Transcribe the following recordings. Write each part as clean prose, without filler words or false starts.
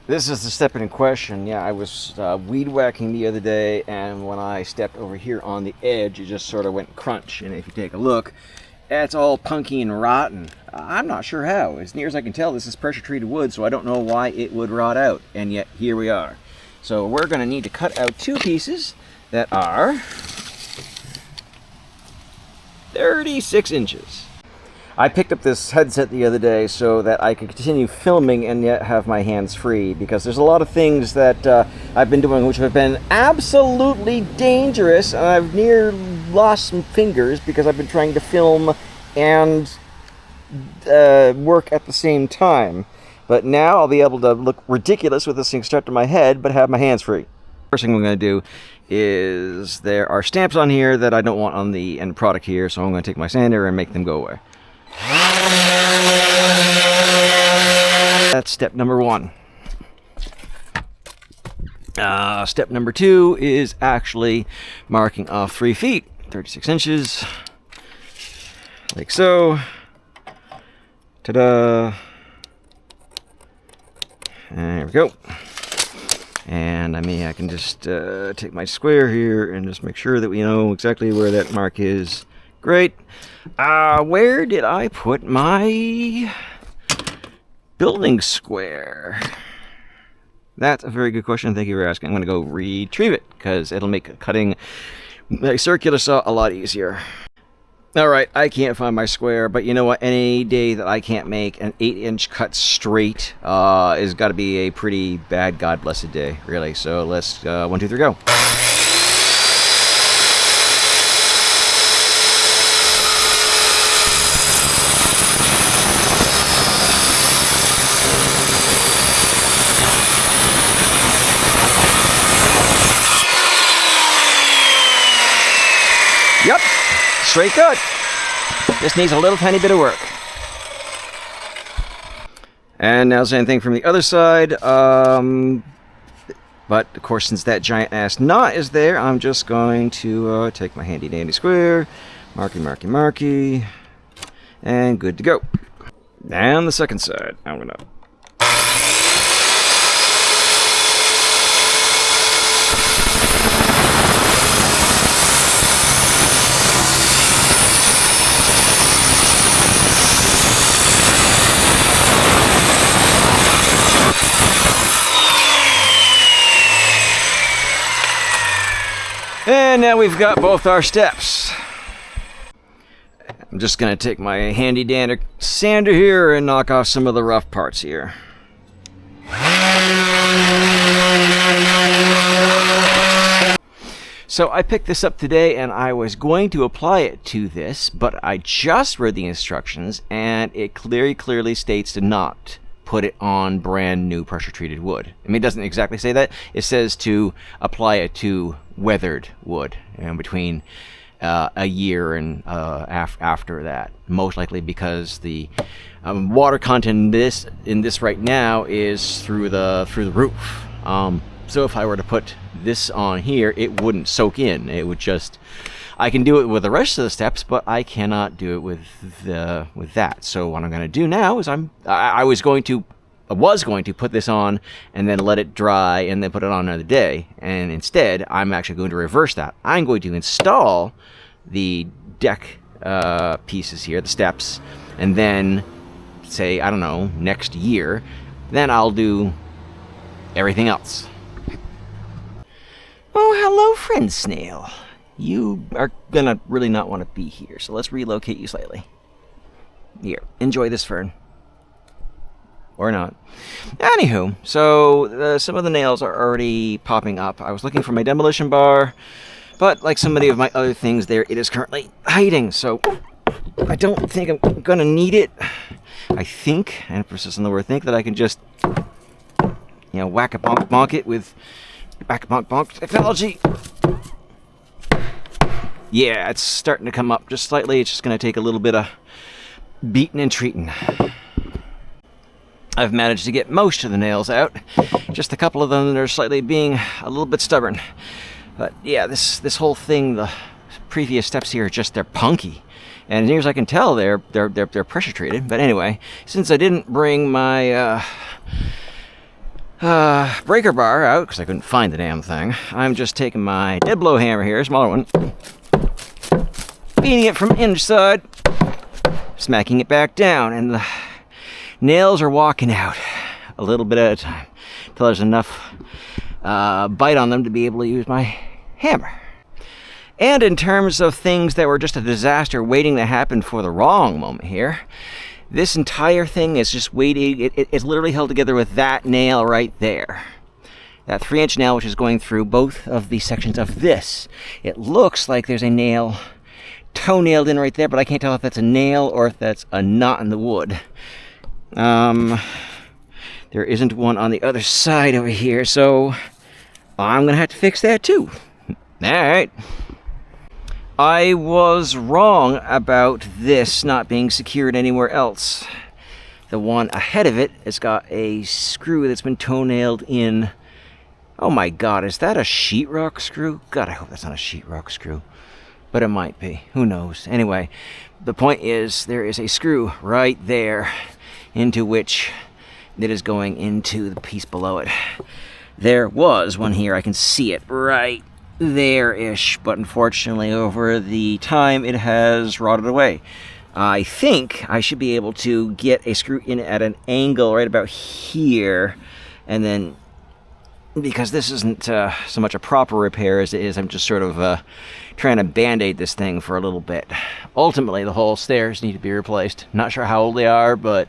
This is the step in question. Yeah, I was weed whacking the other day, and when I stepped over here on the edge, it just sort of went crunch. And if you take a look, it's all punky and rotten. I'm not sure how. As near as I can tell, this is pressure treated wood, so I don't know why it would rot out. And yet, here we are. So we're going to need to cut out two pieces that are 36 inches. I picked up this headset the other day so that I could continue filming and yet have my hands free, because there's a lot of things that I've been doing which have been absolutely dangerous, and I've near lost some fingers because I've been trying to film and work at the same time. But now I'll be able to look ridiculous with this thing strapped to my head but have my hands free. First thing I'm going to do is, there are stamps on here that I don't want on the end product here, so I'm going to take my sander and make them go away. That's step number one. Step number two is actually marking off 3 feet, 36 inches, like so. Ta-da! There we go. And I can just take my square here and just make sure that we know exactly where that mark is. Great. Where did I put my building square? That's a very good question. Thank you for asking. I'm going to go retrieve it, because it'll make cutting a circular saw a lot easier. Alright, I can't find my square, but you know what? Any day that I can't make an 8-inch cut straight is got to be a pretty bad, God blessed day, really. So let's, 1, 2, 3, go. Yep, straight cut. This needs a little tiny bit of work. And now same thing from the other side. But of course, since that giant ass knot is there, I'm just going to take my handy dandy square, marky, and good to go. And the second side, I'm gonna. And now we've got both our steps. I'm just going to take my handy dandy sander here and knock off some of the rough parts here. So I picked this up today and I was going to apply it to this, but I just read the instructions and it clearly states to not put it on brand new pressure treated wood. I mean, it doesn't exactly say that. It says to apply it to weathered wood, and between a year and after that, most likely because the water content in this right now is through the roof. So if I were to put this on here, it wouldn't soak in. It would just, I can do it with the rest of the steps, but I cannot do it with that. So what I'm going to do now is I was going to put this on and then let it dry and then put it on another day. And instead, I'm actually going to reverse that. I'm going to install the deck pieces here, the steps, and then say, I don't know, next year, then I'll do everything else. Oh, hello, friend snail. You are gonna really not want to be here, so let's relocate you slightly. Here, enjoy this fern. Or not. Anywho, so some of the nails are already popping up. I was looking for my demolition bar, but like so many of my other things there, it is currently hiding, so I don't think I'm gonna need it. I think, and persist in the word think, that I can just, whack a bonk bonk it with whack a bonk bonk technology. Yeah, it's starting to come up just slightly. It's just gonna take a little bit of beating and treating. I've managed to get most of the nails out. Just a couple of them that are slightly being a little bit stubborn. But yeah, this whole thing, the previous steps here, they're punky. And as near as I can tell, they're pressure treated. But anyway, since I didn't bring my breaker bar out, because I couldn't find the damn thing. I'm just taking my dead blow hammer here, smaller one, beating it from inside, smacking it back down, and the nails are walking out a little bit at a time until there's enough bite on them to be able to use my hammer. And in terms of things that were just a disaster waiting to happen for the wrong moment here, this entire thing is just waiting. It's literally held together with that nail right there. That 3-inch nail, which is going through both of the sections of this. It looks like there's a nail toe-nailed in right there, but I can't tell if that's a nail or if that's a knot in the wood. There isn't one on the other side over here, so I'm going to have to fix that too. Alright. I was wrong about this not being secured anywhere else. The one ahead of it has got a screw that's been toe-nailed in. Oh my god, is that a sheetrock screw? God, I hope that's not a sheetrock screw. But it might be. Who knows? Anyway, the point is there is a screw right there into which it is going into the piece below it. There was one here. I can see it right there-ish, but unfortunately over the time it has rotted away. I think I should be able to get a screw in at an angle right about here, and then, because this isn't so much a proper repair as it is, I'm just sort of trying to band-aid this thing for a little bit. Ultimately, the whole stairs need to be replaced. Not sure how old they are, but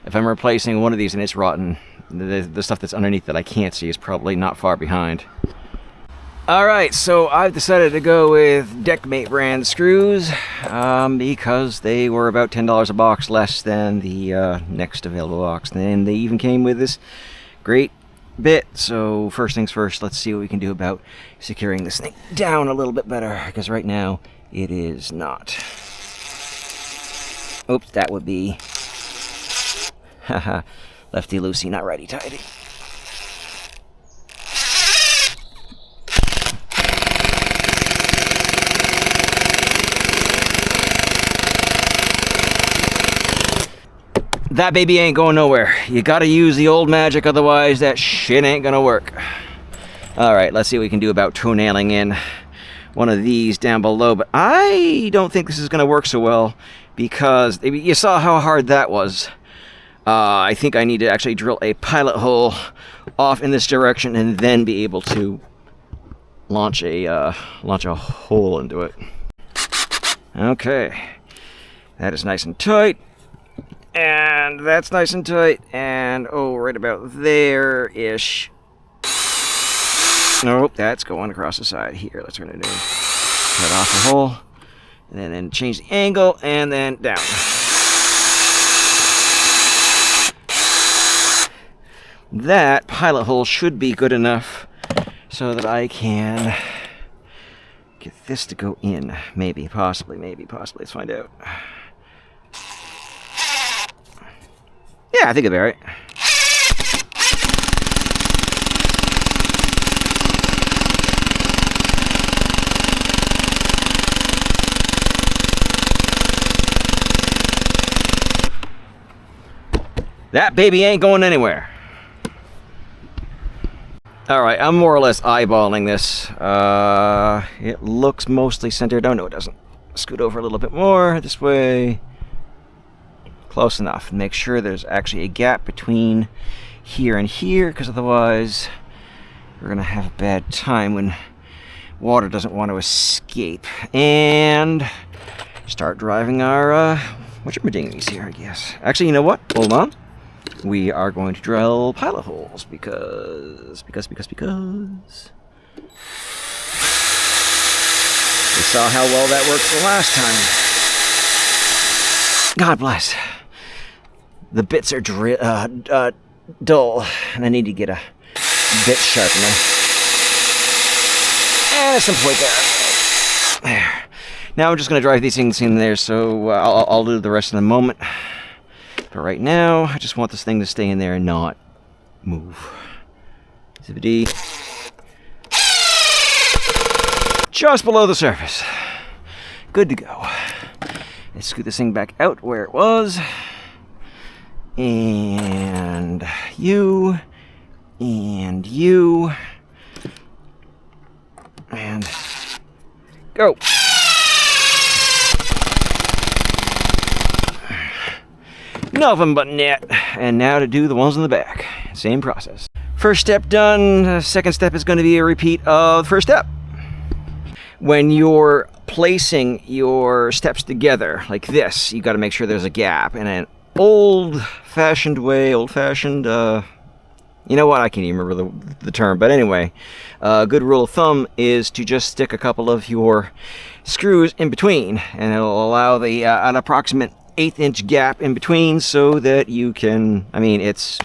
if I'm replacing one of these and it's rotten, the stuff that's underneath that I can't see is probably not far behind. Alright, so I've decided to go with Deckmate brand screws because they were about $10 a box less than the next available box. And they even came with this great bit. So first things first, let's see what we can do about securing this thing down a little bit better, because right now it is not. Oops, that would be haha, lefty-loosey, not righty-tighty. That baby ain't going nowhere. You gotta use the old magic, otherwise that shit ain't gonna work. Alright, let's see what we can do about toe-nailing in one of these down below. But I don't think this is gonna work so well, because you saw how hard that was. I think I need to actually drill a pilot hole off in this direction and then be able to launch a hole into it. Okay, that is nice and tight. And that's nice and tight, and oh, right about there-ish. Nope, that's going across the side here. That's what we're gonna do. Cut off the hole, and then change the angle, and then down. That pilot hole should be good enough so that I can get this to go in. Maybe, possibly. Let's find out. Yeah, I think it'll be alright. That baby ain't going anywhere. Alright, I'm more or less eyeballing this. It looks mostly centered. Oh, no, it doesn't. Scoot over a little bit more this way. Close enough. Make sure there's actually a gap between here and here, because otherwise we're going to have a bad time when water doesn't want to escape. And start driving our whatchamajingies here, I guess. Actually, you know what? Hold on. We are going to drill pilot holes because we saw how well that worked the last time. God bless. The bits are dull, and I need to get a bit sharpener. And some point there. There. Now I'm just going to drive these things in there, so I'll do the rest in a moment. But right now, I just want this thing to stay in there and not move. Zippity. Just below the surface. Good to go. Let's scoot this thing back out where it was. And you And you. And go. Nothing but net. And now to do the ones in the back. Same process. First step done. Second step is going to be a repeat of the first step. When you're placing your steps together like this, you got to make sure there's a gap. In an old-fashioned way, you know what? I can't even remember the term. But anyway, a good rule of thumb is to just stick a couple of your screws in between, and it'll allow an approximate 1/8-inch gap in between, so that you can. I mean, it's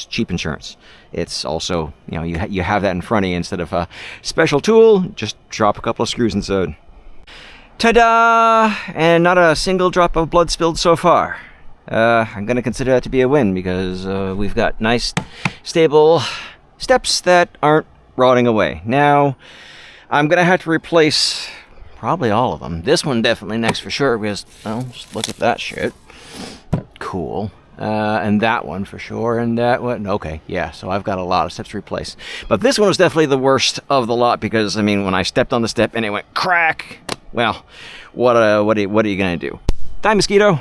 cheap insurance. It's also, you know, you have that in front of you instead of a special tool. Just drop a couple of screws inside. Ta-da! And not a single drop of blood spilled so far. I'm going to consider that to be a win, because we've got nice, stable steps that aren't rotting away. Now, I'm going to have to replace probably all of them. This one definitely next for sure, because, well, just look at that shit. Cool. And that one for sure, and that one. Okay, yeah, so I've got a lot of steps to replace. But this one was definitely the worst of the lot, because, I mean, when I stepped on the step and it went crack, well, what are you going to do? Die, mosquito!